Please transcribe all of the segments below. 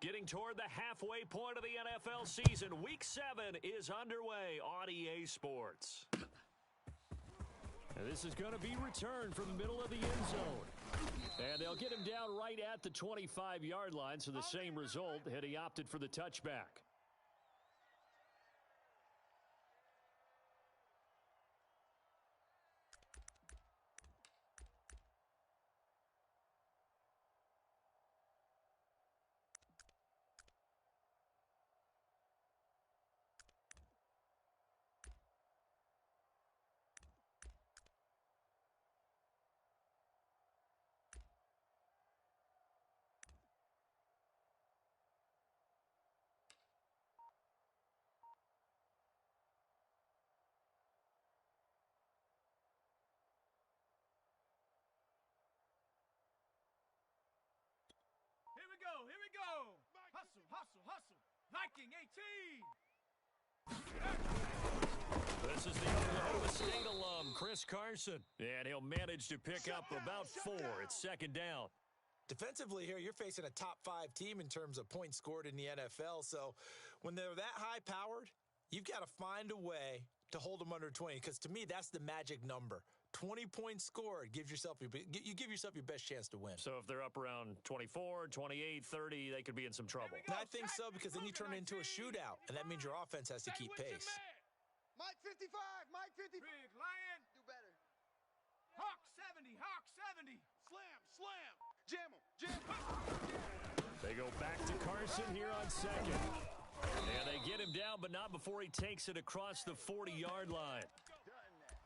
Getting toward the halfway point of the NFL season. Week 7 is underway on EA Sports. And this is going to be returned from the middle of the end zone. And they'll get him down right at the 25-yard line, so the same result had he opted for the touchback. Here we go. Hustle, hustle, hustle. Viking 18. This is the Oklahoma State alum, Chris Carson. And he'll manage to pick up about 4. It's second down. Defensively here, you're facing a top-5 team in terms of points scored in the NFL. So when they're that high-powered, you've got to find a way to hold them under 20, because to me, that's the magic number. 20 points scored, you give yourself your best chance to win. So if they're up around 24, 28, 30, they could be in some trouble. And I think so, because then you turn it into a shootout, and that means your offense has to keep pace. Mike 55, Mike 55. Big Lion. Do better. Hawk 70, Hawk 70. Slam. Jam him, jam him. They go back to Carson here on second. And they get him down, but not before he takes it across the 40-yard line.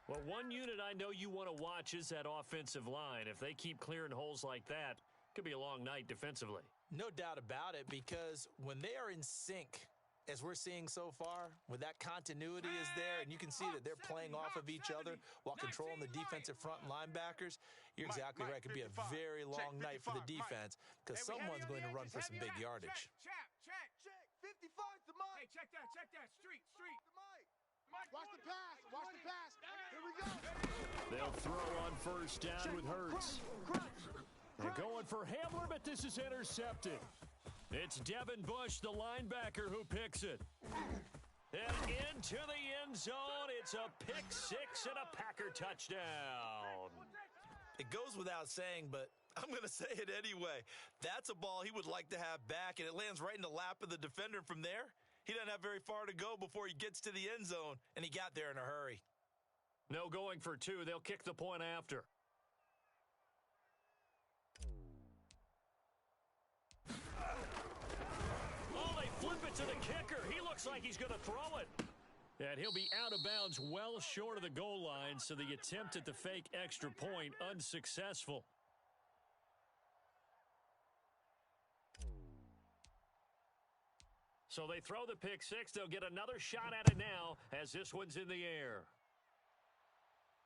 Well, one unit I know you want to watch is that offensive line. If they keep clearing holes like that, it could be a long night defensively. No doubt about it, because when they are in sync, as we're seeing so far, when that continuity is there, and you can see that they're playing off of each other while controlling the defensive front linebackers, you're exactly right. It could be a very long night for the defense, because someone's going to run for some big yardage. Check. 55 to Mike. Hey, check that. Street. To Mike. Watch the pass. Here we go. They'll throw on first down with Hurts. They're going for Hamler, but this is intercepted. It's Devin Bush, the linebacker, who picks it. And into the end zone, it's a pick 6 and a Packer touchdown. It goes without saying, but I'm going to say it anyway. That's a ball he would like to have back, and it lands right in the lap of the defender. From there, he doesn't have very far to go before he gets to the end zone, and he got there in a hurry. No going for 2. They'll kick the point after. Oh, they flip it to the kicker. He looks like he's going to throw it. And he'll be out of bounds well short of the goal line, so the attempt at the fake extra point unsuccessful. So they throw the pick 6. They'll get another shot at it now as this one's in the air.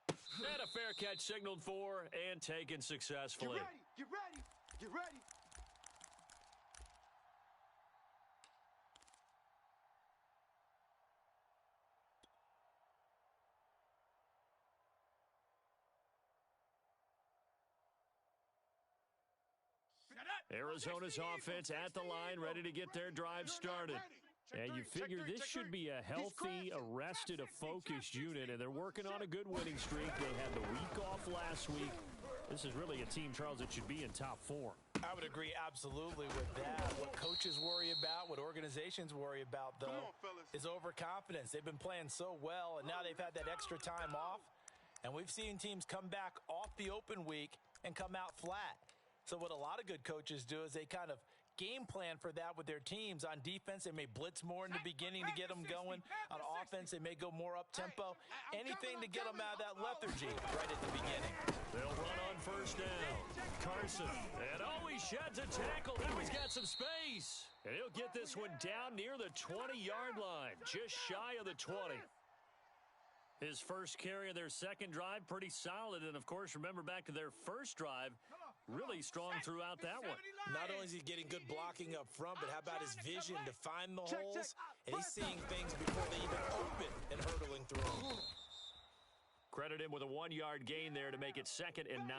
And a fair catch signaled for and taken successfully. Get ready. Arizona's offense at the line, ready to get their drive started. And you figure this should be a healthy, arrested, a focused unit, and they're working on a good winning streak. They had the week off last week. This is really a team, Charles, that should be in top 4. I would agree absolutely with that. What coaches worry about, what organizations worry about, though, is overconfidence. They've been playing so well, and now they've had that extra time off. And we've seen teams come back off the open week and come out flat. So what a lot of good coaches do is they kind of game plan for that with their teams. On defense, they may blitz more in the beginning to get them going. On offense, they may go more up-tempo. Anything to get them out of that lethargy right at the beginning. They'll run on first down. Carson. And oh, he sheds a tackle. Now he's got some space. And he'll get this one down near the 20-yard line, just shy of the 20. His first carry of their second drive, pretty solid. And, of course, remember back to their first drive, really strong throughout that one. Not only is he getting good blocking up front, but how about his vision to find the holes? And he's seeing things before they even open and hurdling through them. Credit him with a 1-yard gain there to make it 2nd and 9.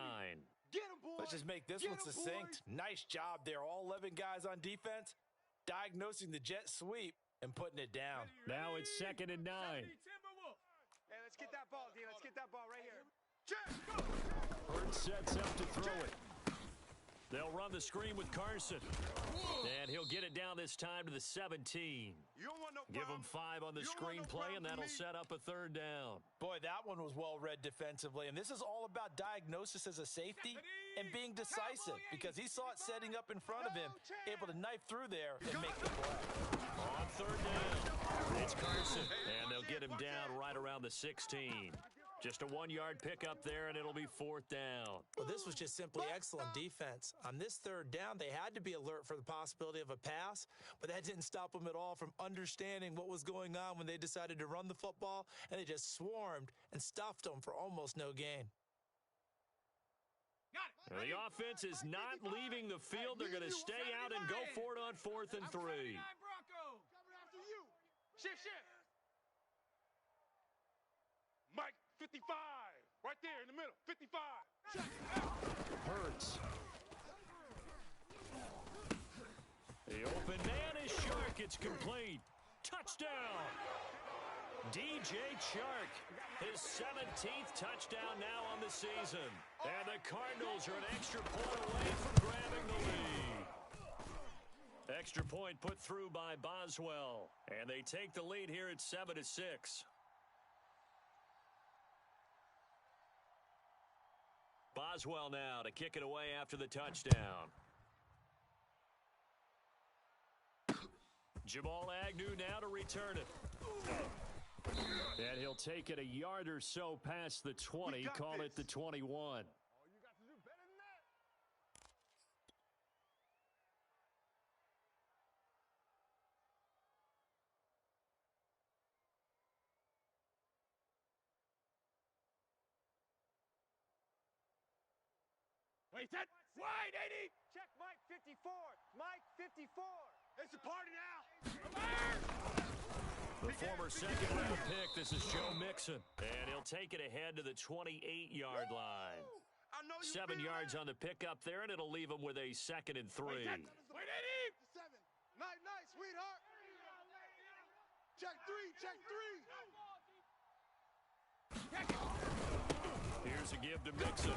Let's just make this one succinct. Nice job there. All 11 guys on defense diagnosing the jet sweep and putting it down. Now it's 2nd and 9. Hey, let's get that ball, D. Let's get that ball right here. Hurts sets up to throw it. They'll run the screen with Carson. And he'll get it down this time to the 17. Give him 5 on the screen play, and that'll set up a 3rd down. Boy, that one was well read defensively. And this is all about diagnosis as a safety and being decisive because he saw it setting up in front of him, able to knife through there and make the play. On 3rd down, it's Carson. And they'll get him down right around the 16. Just a 1-yard pickup there, and it'll be 4th down. Well, this was just simply excellent defense. On this 3rd down, they had to be alert for the possibility of a pass, but that didn't stop them at all from understanding what was going on when they decided to run the football, and they just swarmed and stuffed them for almost no gain. The offense is not leaving the field. They're going to stay out and go for it on 4th and 3. Coming after you. Shift. Mike, 55, right there in the middle, 55. Hurts. The open man is Shark. It's complete. Touchdown. DJ Chark, his 17th touchdown now on the season. And the Cardinals are an extra point away from grabbing the lead. Extra point put through by Boswell. And they take the lead here at 7-6. Boswell now to kick it away after the touchdown. Jamal Agnew now to return it. And he'll take it a yard or so past the 20, call it the 21. Wait, that wide, 80. Check Mike 54. Mike 54. It's a party now. The former second-round pick, this is Joe Mixon. And he'll take it ahead to the 28-yard line. 7 yards on the pickup there, and it'll leave him with a 2nd and 3. Wait, 80. 7. Night, sweetheart. Check 3. Here's a give to Mixon.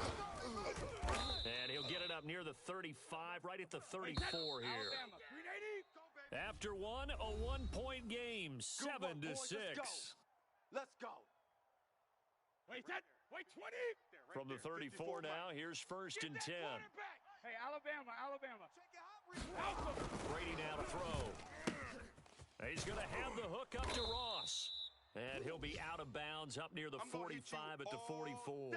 And he'll get it up near the 35, right at the 34 here. After one, a 1-point game, 7-6. Let's go. Wait, 20. From the 34 now, here's 1st and 10. Hey, Alabama. Brady now to throw. He's going to have the hook up to Ross. And he'll be out of bounds up near the 45 at the 44.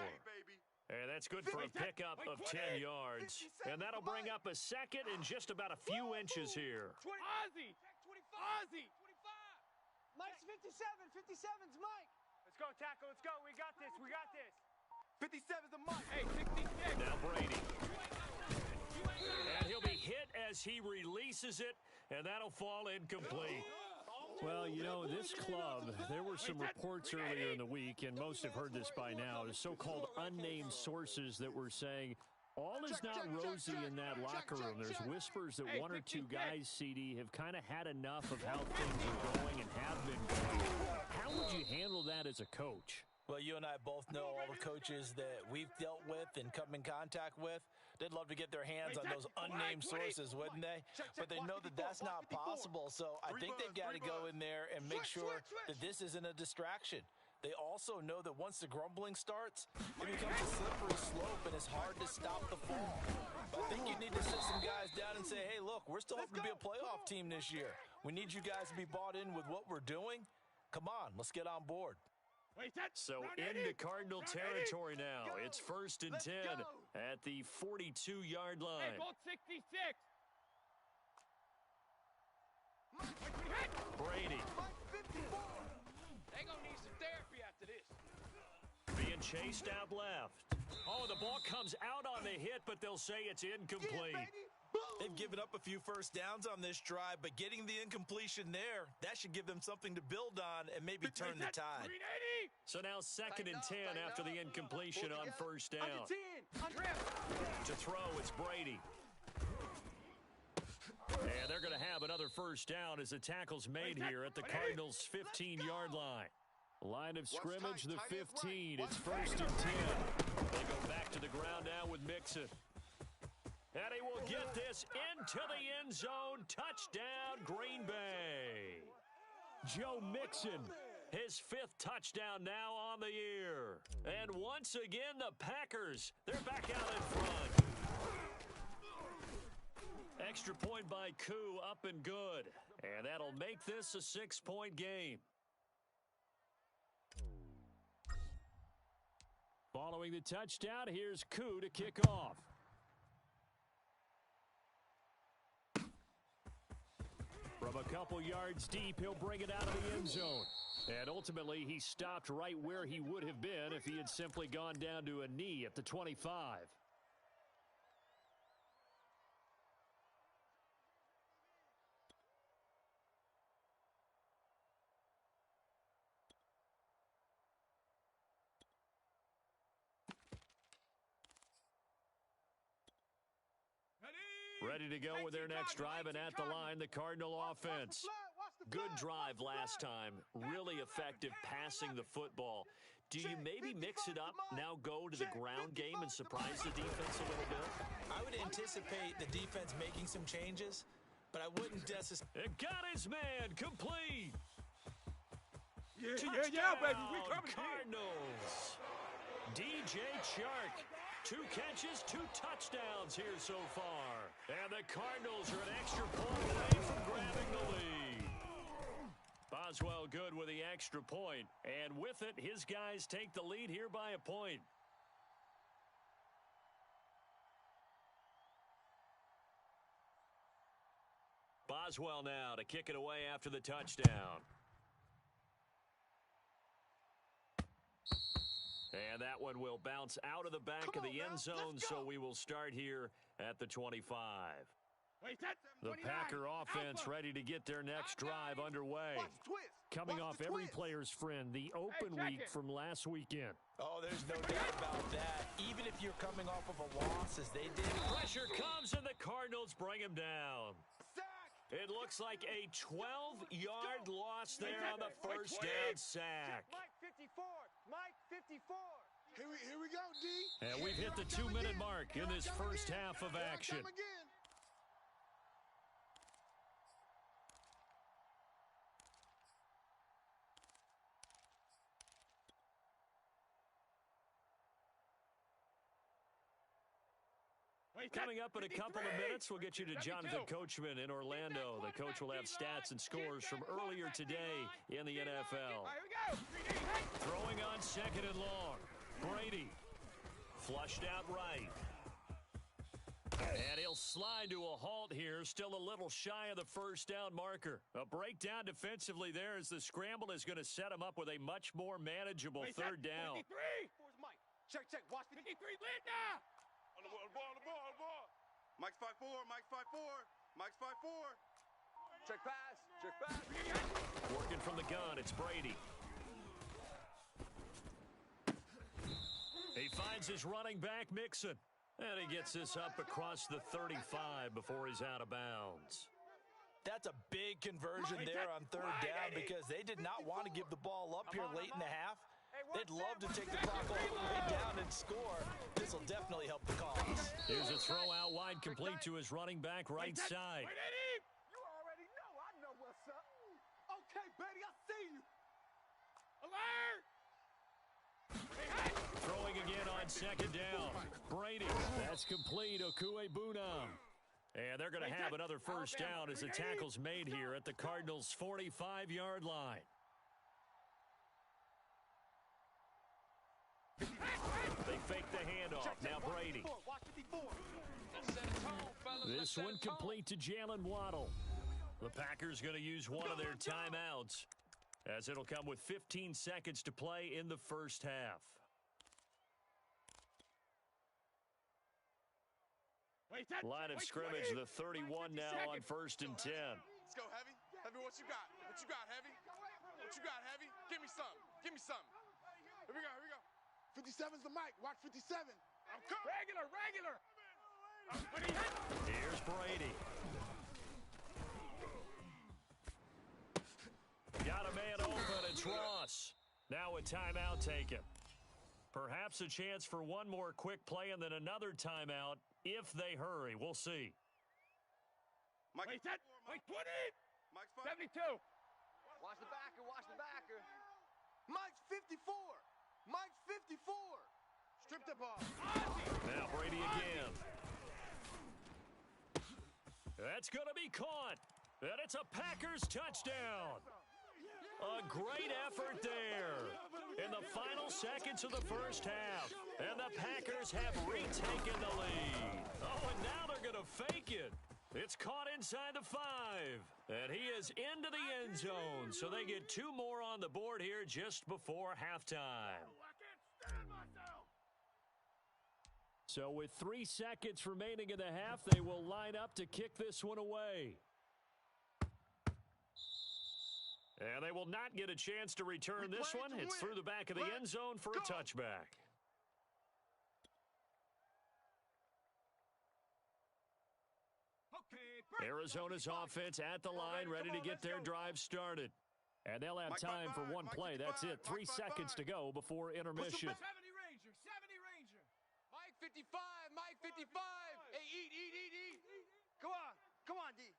And that's good for a pickup of 10 yards. And that'll bring up a 2nd and just about a few inches here. Ozzy. Mike's 57. 57's Mike. Let's go, tackle. Let's go. We got this. 57's the Mike. Hey, 66. Now Brady. And he'll be hit as he releases it, and that'll fall incomplete. Well, you know, this club, there were some reports earlier in the week, and most have heard this by now, the so-called unnamed sources that were saying all is not rosy in that locker room. There's whispers that 1 or 2 guys, CD, have kind of had enough of how things are going and have been going. How would you handle that as a coach? Well, you and I both know all the coaches that we've dealt with and come in contact with. They'd love to get their hands on those unnamed sources, wouldn't they? But they know that that's not possible, so I think they've got to go in there and make sure that this isn't a distraction. They also know that once the grumbling starts, it becomes a slippery slope and it's hard to stop the fall. But I think you need to sit some guys down and say, hey, look, we're still hoping to be a playoff team this year. We need you guys to be bought in with what we're doing. Come on, let's get on board. So into Cardinal territory now. It's 1st and 10 at the 42-yard line. Hey, ball 66. Brady. They gonna need some therapy after this. Being chased out left. Oh, the ball comes out on the hit, but they'll say it's incomplete. They've given up a few first downs on this drive, but getting the incompletion there, that should give them something to build on and maybe turn the tide. So now 2nd and 10 after the incompletion on 1st down. To throw, it's Brady. And they're going to have another first down as the tackle's made here at the Cardinals' 15-yard line. Line of scrimmage, the 15. It's 1st and 10. They go back to the ground now with Mixon. And he will get this into the end zone. Touchdown, Green Bay. Joe Mixon, his 5th touchdown now on the year. And once again, the Packers, they're back out in front. Extra point by Koo, up and good. And that'll make this a 6-point game. Following the touchdown, here's Koo to kick off. From a couple yards deep, he'll bring it out of the end zone. And ultimately, he stopped right where he would have been if he had simply gone down to a knee at the 25. Ready to go with their next drive, and at the line, the Cardinal offense. Good drive last time. Really effective passing the football. Do you maybe mix it up, now go to the ground game and surprise the defense a little bit? I would anticipate the defense making some changes, but I wouldn't necessarily. It got his man complete. Yeah, baby. We coming Cardinals. DJ Chark. 2 catches, 2 touchdowns here so far. And the Cardinals are an extra point away from grabbing the lead. Boswell good with the extra point. And with it, his guys take the lead here by a point. Boswell now to kick it away after the touchdown. And that one will bounce out of the back of the end zone, so we will start here at the 25. The Packer offense ready to get their next drive underway. Coming off every player's friend, the open week from last weekend. Oh, there's no doubt about that. Even if you're coming off of a loss, as they did. Pressure comes, and the Cardinals bring him down. It looks like a 12-yard loss there on the first down sack. Mike 54. Mike 54. Here we go, D. And we've hit the 2-minute mark in this first half of action. Coming up in a couple of minutes, we'll get you to Jonathan Coachman in Orlando. The coach will have stats and scores from earlier today in the NFL. Throwing on 2nd and long. Brady flushed out right. And he'll slide to a halt here, still a little shy of the first down marker. A breakdown defensively there as the scramble is going to set him up with a much more manageable 3rd down. 53. Where's Mike? Check. Watch 53. Lit now. On the ball. Mike's 5'4", Mike's 5'4", Mike's 5'4". Check pass. Working from the gun, it's Brady. He finds his running back, Mixon. And he gets this up across the 35 before he's out of bounds. That's a big conversion there on 3rd down because they did not want to give the ball up here late in the half. They'd love to take the clock all the way down and score. This will definitely help the cause. Here's a throw out wide, complete to his running back right side. You already know. I know what's up. Okay, Betty, I see you. Alert! Throwing again on 2nd down. Brady, that's complete. Okuebunam. And they're going to have another first down as the tackle's made here at the Cardinals' 45-yard line. They fake the handoff. Now Brady. This one complete to Jalen Waddle. The Packers going to use one of their timeouts, as it'll come with 15 seconds to play in the first half. Line of scrimmage, the 31 now on 1st and 10. Let's go, Heavy. Heavy, what you got? What you got, Heavy? What you got, Heavy? Give me something. Give me something. Here we go. 57's the mic. Watch 57. I'm coming. Regular. Here's Brady. now a timeout taken. Perhaps a chance for one more quick play and then another timeout if they hurry. We'll see. Mike, set. Mike 20. Mike's 72. Watch the backer. Watch the backer. Mike's 54. Mike's 54. Strip the ball. Now Brady again. That's going to be caught. And it's a Packers touchdown. A great effort there in the final seconds of the first half. And the Packers have retaken the lead. Oh, and now they're going to fake it. It's caught inside the 5. And he is into the end zone. So they get 2 more on the board here just before halftime. So with 3 seconds remaining in the half, they will line up to kick this one away. And they will not get a chance to return this one. It's through the back of the end zone for a touchback. Arizona's offense at the line, ready to get their drive started. And they'll have time for one play. That's it. 3 seconds to go before intermission. 70 Ranger. 70 Ranger. Mike 55. Mike 55. Hey, eat. Come on, D.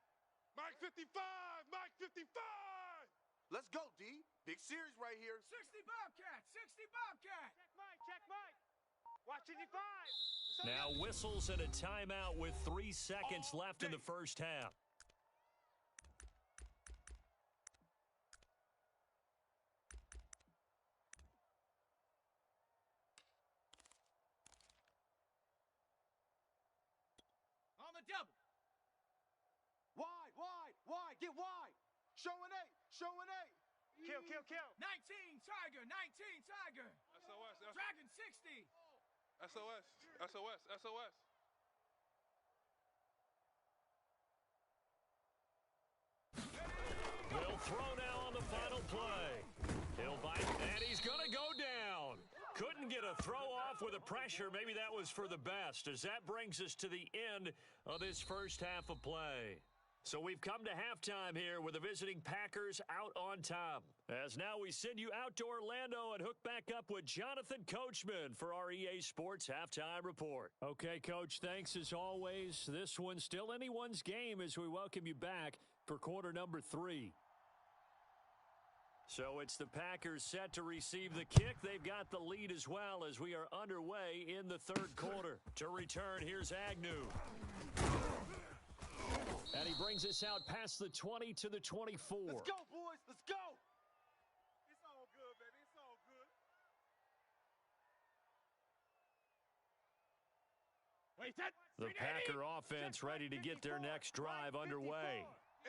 Mike 55. Mike 55. Let's go, D. Big series right here. 60 Bobcat. 60 Bobcat. Check Mike. Watch 55. Now whistles and a timeout with 3 seconds left in the first half. On the double. Wide. Get wide. Showing 8. Kill. 19 Tiger. SOS. Dragon 60. SOS. Will throw now on the final play. He'll bite, and he's going to go down. Couldn't get a throw off with the pressure. Maybe that was for the best, as that brings us to the end of this first half of play. So we've come to halftime here with the visiting Packers out on top. As now we send you out to Orlando and hook back up with Jonathan Coachman for our EA Sports Halftime Report. Okay, Coach, thanks as always. This one's still anyone's game as we welcome you back for quarter number 3. So it's the Packers set to receive the kick. They've got the lead as well as we are underway in the third quarter. To return, here's Agnew. And he brings us out past the 20 to the 24. Let's go, boys. Let's go. It's all good, baby. It's all good. The Packer offense ready to get their next drive underway.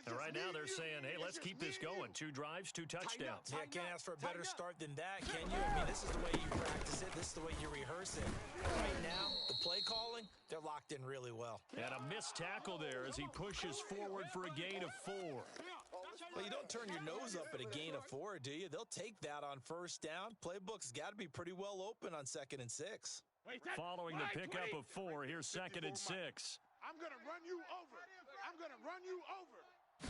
And right now they're saying, hey, let's keep this going. 2 drives, 2 touchdowns. Yeah, can't ask for a better start than that, can you? I mean, this is the way you practice it. This is the way you rehearse it. Right now, the play calling, they're locked in really well. And a missed tackle there as he pushes forward for a gain of 4. Well, you don't turn your nose up at a gain of 4, do you? They'll take that on first down. Playbook's got to be pretty well open on 2nd and 6. Following the pickup of 4, here's 2nd and 6. I'm going to run you over. And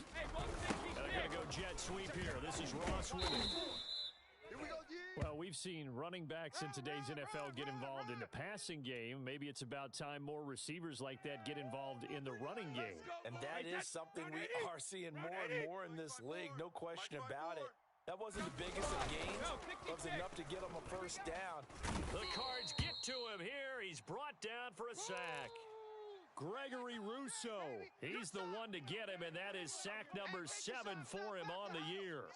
they're going to go jet sweep here. This is Ross with it. Well, we've seen running backs in today's NFL get involved in the passing game. Maybe it's about time more receivers like that get involved in the running game. And that is something we are seeing more and more in this league, no question about it. That wasn't the biggest of gains. It was enough to get him a first down. The Cards get to him here. He's brought down for a sack. Gregory Rousseau, he's the one to get him, and that is sack number 7 for him on the year.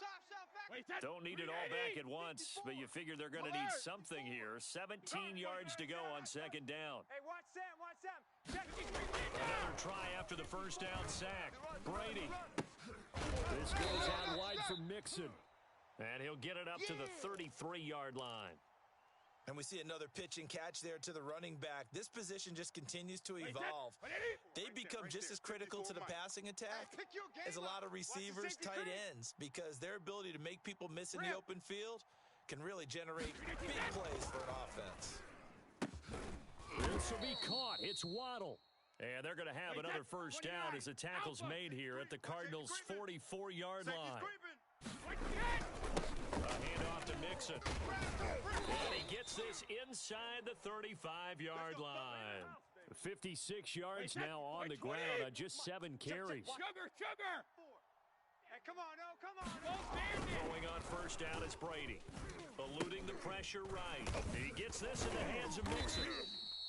Don't need it all back at once, but you figure they're going to need something here. 17 yards to go on 2nd down. Hey, watch Sam. Another try after the first down sack. Brady. This goes out wide from Mixon, and he'll get it up to the 33-yard line. And we see another pitch and catch there to the running back. This position just continues to evolve. They become just as critical to the passing attack as a lot of receivers, tight ends, because their ability to make people miss in the open field can really generate big plays for an offense. This will be caught. It's Waddle. And they're going to have another first down as the tackle's made here at the Cardinals' 44-yard line. A handoff to Mixon. And he gets this inside the 35-yard line. 56 yards now on the ground on just 7 carries. Sugar! Hey, come on, no, come on. Going on first down, it's Brady. Eluding the pressure right. He gets this in the hands of Mixon.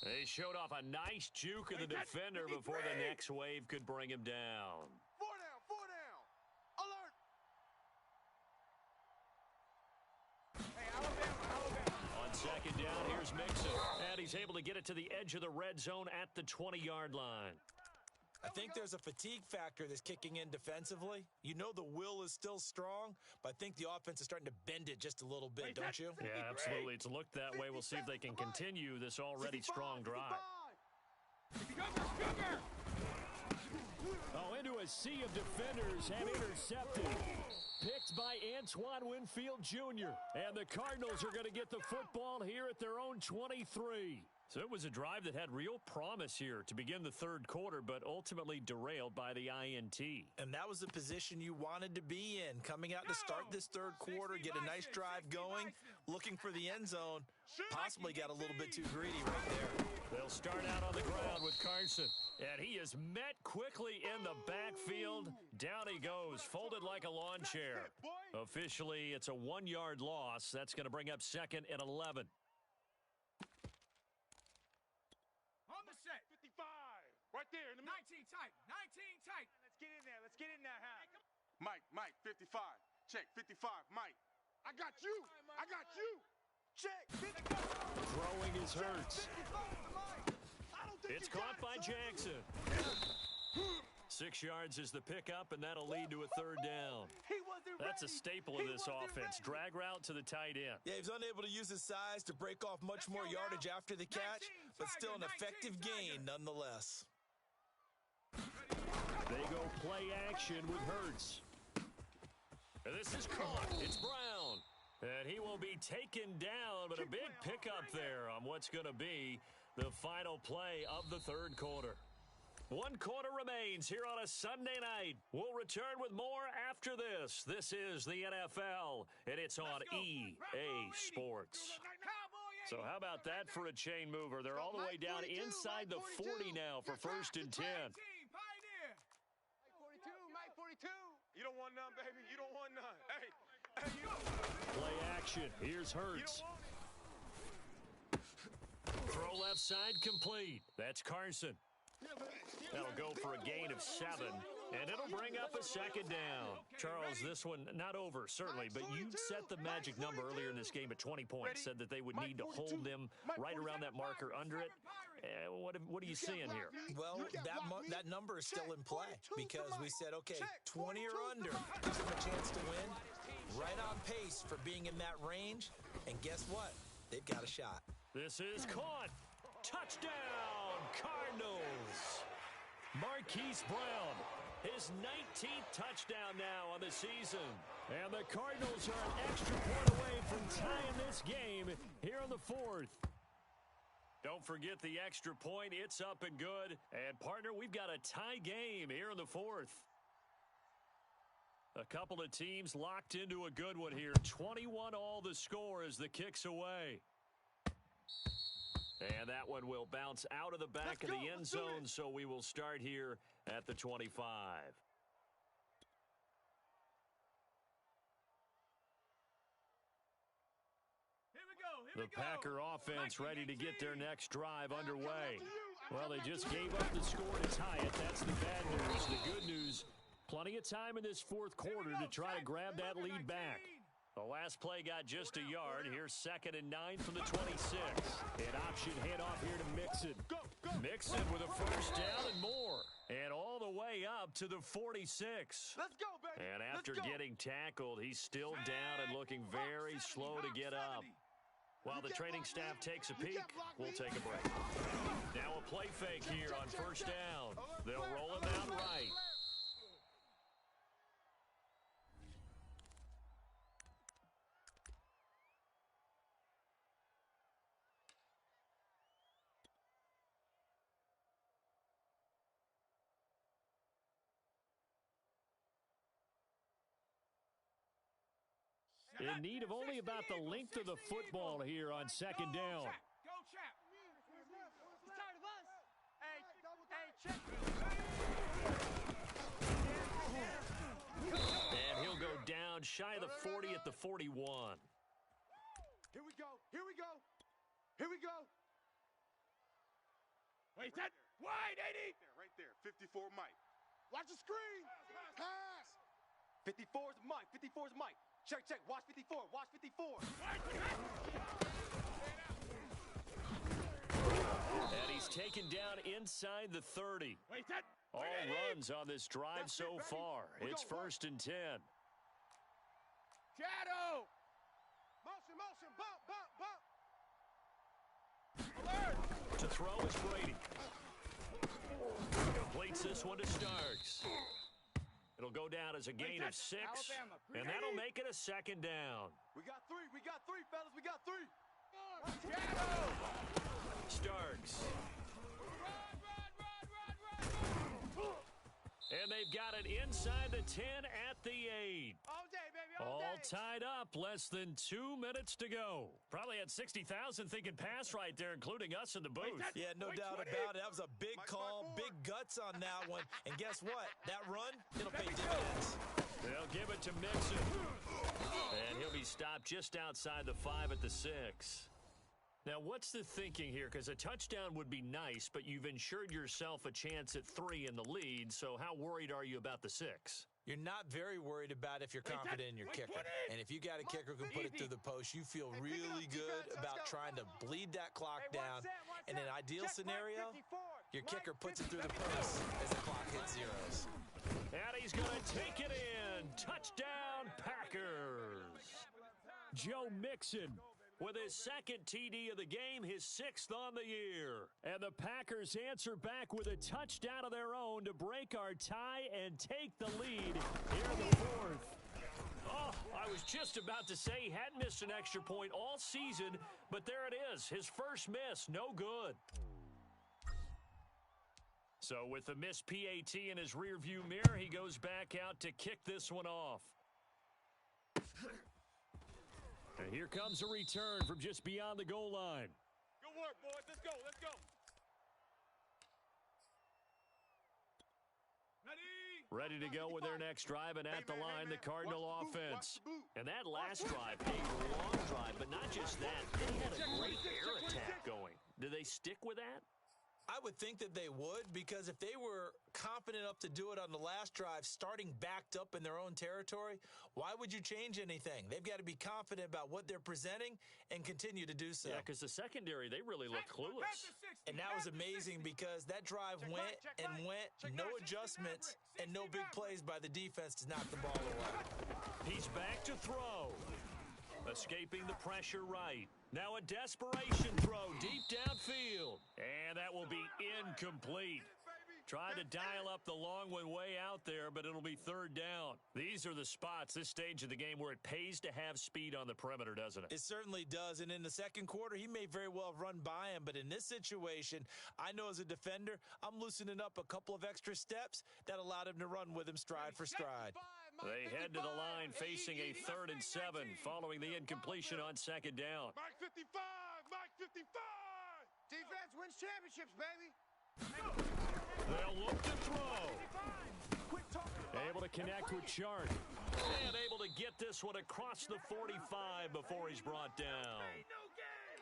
They showed off a nice juke of the defender before the next wave could bring him down. 4 down. Alert. Hey, Alabama. On second down, here's Mixon. And he's able to get it to the edge of the red zone at the 20-yard line. I think there's a fatigue factor that's kicking in defensively. You know the will is still strong, but I think the offense is starting to bend it just a little bit, don't you? Yeah, absolutely. It's looked that way. We'll see if they can continue this already strong drive. Oh, into a sea of defenders and intercepted. Picked by Antoine Winfield Jr. And the Cardinals are going to get the football here at their own 23. So it was a drive that had real promise here to begin the third quarter, but ultimately derailed by the INT. And that was the position you wanted to be in. Coming out to start this third quarter, get a nice drive going, looking for the end zone. Possibly got a little bit too greedy right there. They'll start out on the ground with Carson. And he is met quickly in the backfield. Down he goes, folded like a lawn chair. Officially, it's a 1-yard loss. That's going to bring up second and 11. Right there in the 19 tight. Let's get in there, half. Mike, 55. Check, 55, Mike. I got you. Check. Throwing is Hurts. It's caught by Jackson. 6 yards is the pickup, and that'll lead to a third down. That's a staple of this offense. Drag route to the tight end. Yeah, he's unable to use his size to break off much more yardage after the catch, but still an effective gain nonetheless. They go play action with Hurts. And this is caught. It's Brown. And he will be taken down, but a big pickup there on what's going to be the final play of the third quarter. 1 quarter remains here on a Sunday night. We'll return with more after this. This is the NFL, and it's on EA Sports. So how about that for a chain mover? They're all the way down inside the 40 now for first and 10. Mike 42. You don't want none, baby. You don't want none. Hey, you Play action. Here's Hurts. Throw left side complete. That's Carson. That'll go for a gain of 7, and it'll bring up a second down. Charles, this one not over, certainly, but you set the magic number earlier in this game at 20 points, said that they would need to hold them right around that marker under it. What are you seeing here? Well, that number is still in play because we said, okay, 20 or under, gives them a chance to win. Right on pace for being in that range, and guess what? They've got a shot. This is caught. Touchdown, Cardinals. Marquise Brown, his 19th touchdown now on the season. And the Cardinals are an extra point away from tying this game here in the fourth. Don't forget the extra point. It's up and good. And, partner, we've got a tie game here in the fourth. A couple of teams locked into a good one here. 21 all the score as the kick's away. And that one will bounce out of the back of the end zone, so we will start here at the 25. The Packer offense ready to get their next drive underway. Well, they just gave up the score to tie it. That's the bad news. The good news, plenty of time in this fourth quarter to try to grab that lead back. The last play got just a yard. Here's 2nd and 9 from the 26. An option handoff here to Mixon. Mixon with a first down and more. And all the way up to the 46. Let's go, baby. And after getting tackled, he's still down and looking very slow to get up. While the training staff takes a peek, we'll take a break. Now a play fake here on first down. They'll roll him out right. a need of only about the length of the football here on second down. Go, Chap. He's tired of us. Hey, check. And he'll go down shy of the 40 at the 41. Here we go. Here we go. Here we go. Wait, that wide, 80. Right there. 54 Mike. Watch the screen. Pass. 54's Mike. 54's Mike. Check. Watch 54. Watch 54. And he's taken down inside the 30. Wait, that All runs on this drive so far. It's 1st and 10. Shadow. Motion. Bump. Alert. To throw is Brady. Completes this one to Starks. It'll go down as a gain of 6, Alabama. and that'll make it a 2nd down. We got three, fellas. We got three. Shadow. Starks. Run. And they've got it inside the 10 at the 8. All day, baby, All tied up, less than 2 minutes to go. Probably had 60,000 thinking pass right there, including us in the booth. Yeah, no doubt about it. That was a big call, big guts on that one. And guess what? That run, it'll pay dividends. They'll give it to Mixon. And he'll be stopped just outside the 5 at the 6. Now, what's the thinking here? Because a touchdown would be nice, but you've ensured yourself a chance at 3 in the lead, so how worried are you about the 6? You're not very worried about if you're confident in your kicker. And if you got a kicker who can put it through the post, you feel really good about trying to bleed that clock down. In an ideal scenario, your kicker puts it through the post as the clock hits zeros. And he's going to take it in. Touchdown, Packers. Joe Mixon with his 2nd TD of the game, his 6th on the year. And the Packers answer back with a touchdown of their own to break our tie and take the lead here in the 4th. Oh, I was just about to say he hadn't missed an extra point all season, but there it is, his first miss, no good. So with the missed PAT in his rearview mirror, he goes back out to kick this one off. And here comes a return from just beyond the goal line. Good work, boys. Let's go. Ready to go with their next drive, and at the line, the Cardinal offense. And that last drive, a long drive, but not just that. They had a great air attack going. Do they stick with that? I would think that they would, because if they were confident enough to do it on the last drive, starting backed up in their own territory, why would you change anything? They've got to be confident about what they're presenting and continue to do so. Yeah, because the secondary, they really look clueless. And that was amazing because that drive went, no adjustments, and no big plays by the defense to knock the ball away. He's back to throw. Escaping the pressure right. Now a desperation throw deep downfield. And that will be incomplete. Tried to dial up the long one way out there, but it'll be 3rd down. These are the spots, this stage of the game, where it pays to have speed on the perimeter, doesn't it? It certainly does. And in the 2nd quarter, he may very well have run by him. But in this situation, I know as a defender, I'm loosening up a couple of extra steps that allowed him to run with him stride for stride. They head to the line facing a 3rd and 7 following the incompletion on 2nd down. Mike 55. Defense wins championships, baby. They'll look to throw. Able to connect with Chark. And able to get this one across the 45 before he's brought down.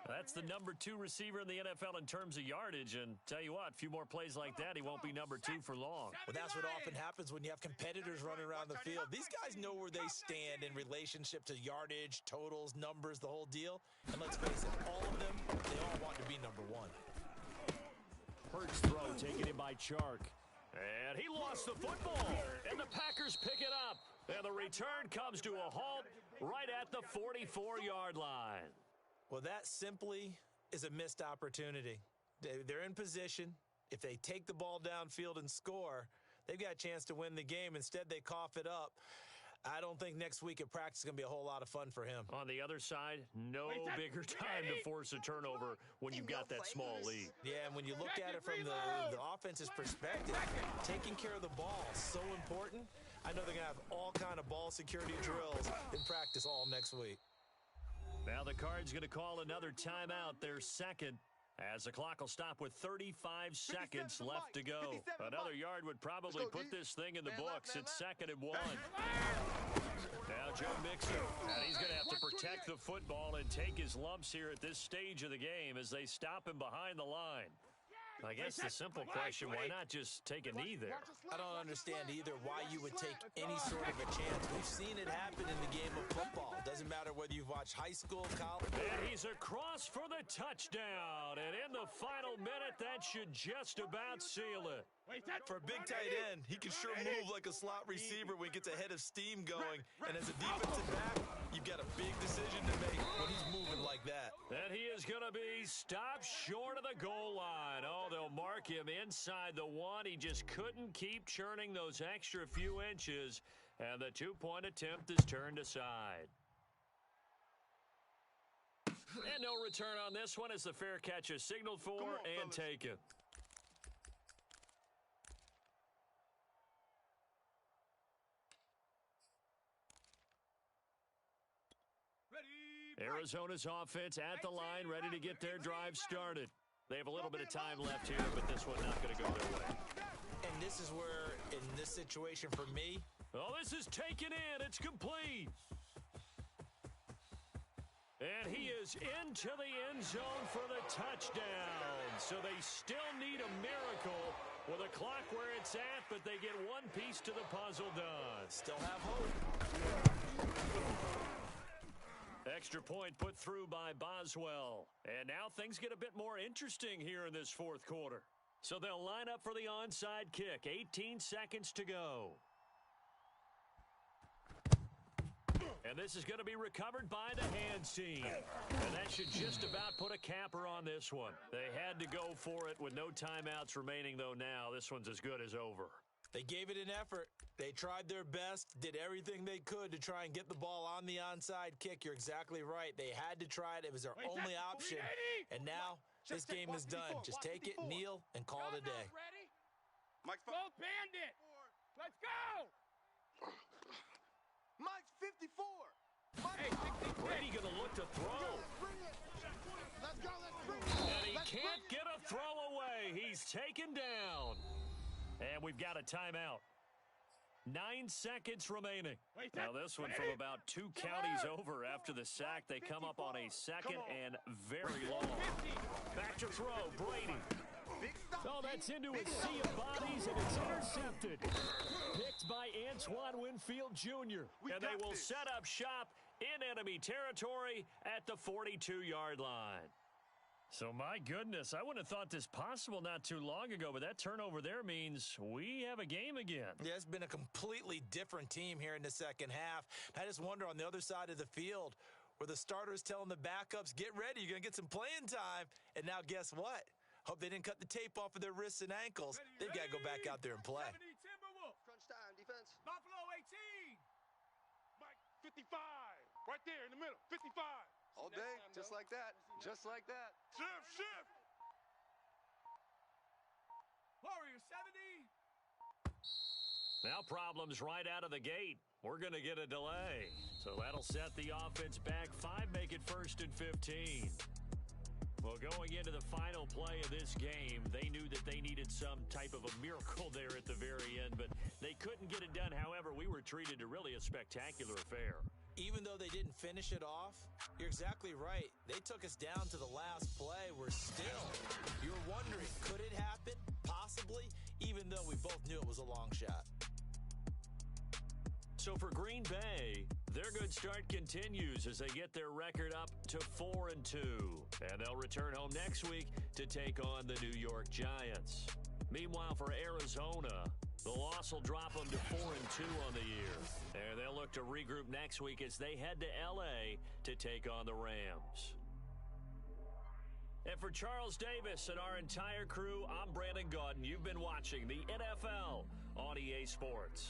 That's the number 2 receiver in the NFL in terms of yardage. And tell you what, a few more plays like that, he won't be number 2 for long. Well, that's what often happens when you have competitors running around the field. These guys know where they stand in relationship to yardage, totals, numbers, the whole deal. And let's face it, all of them, they all want to be number 1. Hurts throw taken in by Chark. And he lost the football. And the Packers pick it up. And the return comes to a halt right at the 44-yard line. Well, that simply is a missed opportunity. They're in position. If they take the ball downfield and score, they've got a chance to win the game. Instead, they cough it up. I don't think next week at practice is going to be a whole lot of fun for him. On the other side, no bigger time to force a turnover when you've got that small lead. Yeah, and when you look at it from the offense's perspective, taking care of the ball is so important. I know they're going to have all kind of ball security drills in practice all next week. Now the Cards going to call another timeout, their second, as the clock will stop with 35 seconds left to go. Another yard would probably put this thing in the books. It's 2nd and 1. Now Joe Mixon, and he's going to have to protect the football and take his lumps here at this stage of the game as they stop him behind the line. I guess the simple question, why not just take a knee there? I don't understand either why you would take any sort of a chance. We've seen it happen in the game of football. Doesn't matter whether you've watched high school, college. And he's across for the touchdown. And in the final minute, that should just about seal it. For a big tight end, he can sure move like a slot receiver when he gets a head of steam going. And as a defensive back, you've got a big decision to make when he's moving like that. And he is going to be stopped short of the goal line. Oh, they'll mark him inside the 1. He just couldn't keep churning those extra few inches. And the 2-point attempt is turned aside. And no return on this one as the fair catch is signaled for and taken. Arizona's offense at the line, ready to get their drive started. They have a little bit of time left here, but this one not going to go their way. And this is where, in this situation for me... Oh, this is taken in. It's complete. And he is into the end zone for the touchdown. So they still need a miracle with a clock where it's at, but they get one piece to the puzzle done. Still have hope. Extra point put through by Boswell. And now things get a bit more interesting here in this fourth quarter. So they'll line up for the onside kick. 18 seconds to go. And this is going to be recovered by the hands team. And that should just about put a capper on this one. They had to go for it with no timeouts remaining, though now. This one's as good as over. They gave it an effort. They tried their best, did everything they could to try and get the ball on the onside kick. You're exactly right. They had to try it. It was their only option. And now this game is done. Just take it, kneel, and call it a day. Mike's bandit. Let's go. Mike's 54. Brady going to look to throw. Let's go. Let's bring it. And he can't get a throw away. He's taken down. And we've got a timeout. 9 seconds remaining. Now this one from about 2 counties over after the sack. They come up on a 2nd and very long. Back to throw, Brady. Oh, that's into a sea of bodies, and it's intercepted. Picked by Antoine Winfield Jr. And they will set up shop in enemy territory at the 42-yard line. So, my goodness, I wouldn't have thought this possible not too long ago, but that turnover there means we have a game again. Yeah, it's been a completely different team here in the second half. I just wonder on the other side of the field where the starters telling the backups, get ready, you're going to get some playing time. And now guess what? Hope they didn't cut the tape off of their wrists and ankles. They've got to go back out there and play. Crunch time, defense. Buffalo 18. Mike 55. Right there in the middle. 55. All day, just like that. Just like that. Shift. Warrior 70. Now problems right out of the gate. We're going to get a delay. So that'll set the offense back 5, make it 1st and 15. Well, going into the final play of this game, they knew that they needed some type of a miracle there at the very end, but they couldn't get it done. However, we were treated to really a spectacular affair. Even though they didn't finish it off, you're exactly right. They took us down to the last play. We're still, you're wondering, could it happen? Possibly, even though we both knew it was a long shot. So for Green Bay, their good start continues as they get their record up to 4-2. And they'll return home next week to take on the New York Giants. Meanwhile, for Arizona, the loss will drop them to 4-2 on the year. And they'll look to regroup next week as they head to L.A. to take on the Rams. And for Charles Davis and our entire crew, I'm Brandon Gaudin. You've been watching the NFL on EA Sports.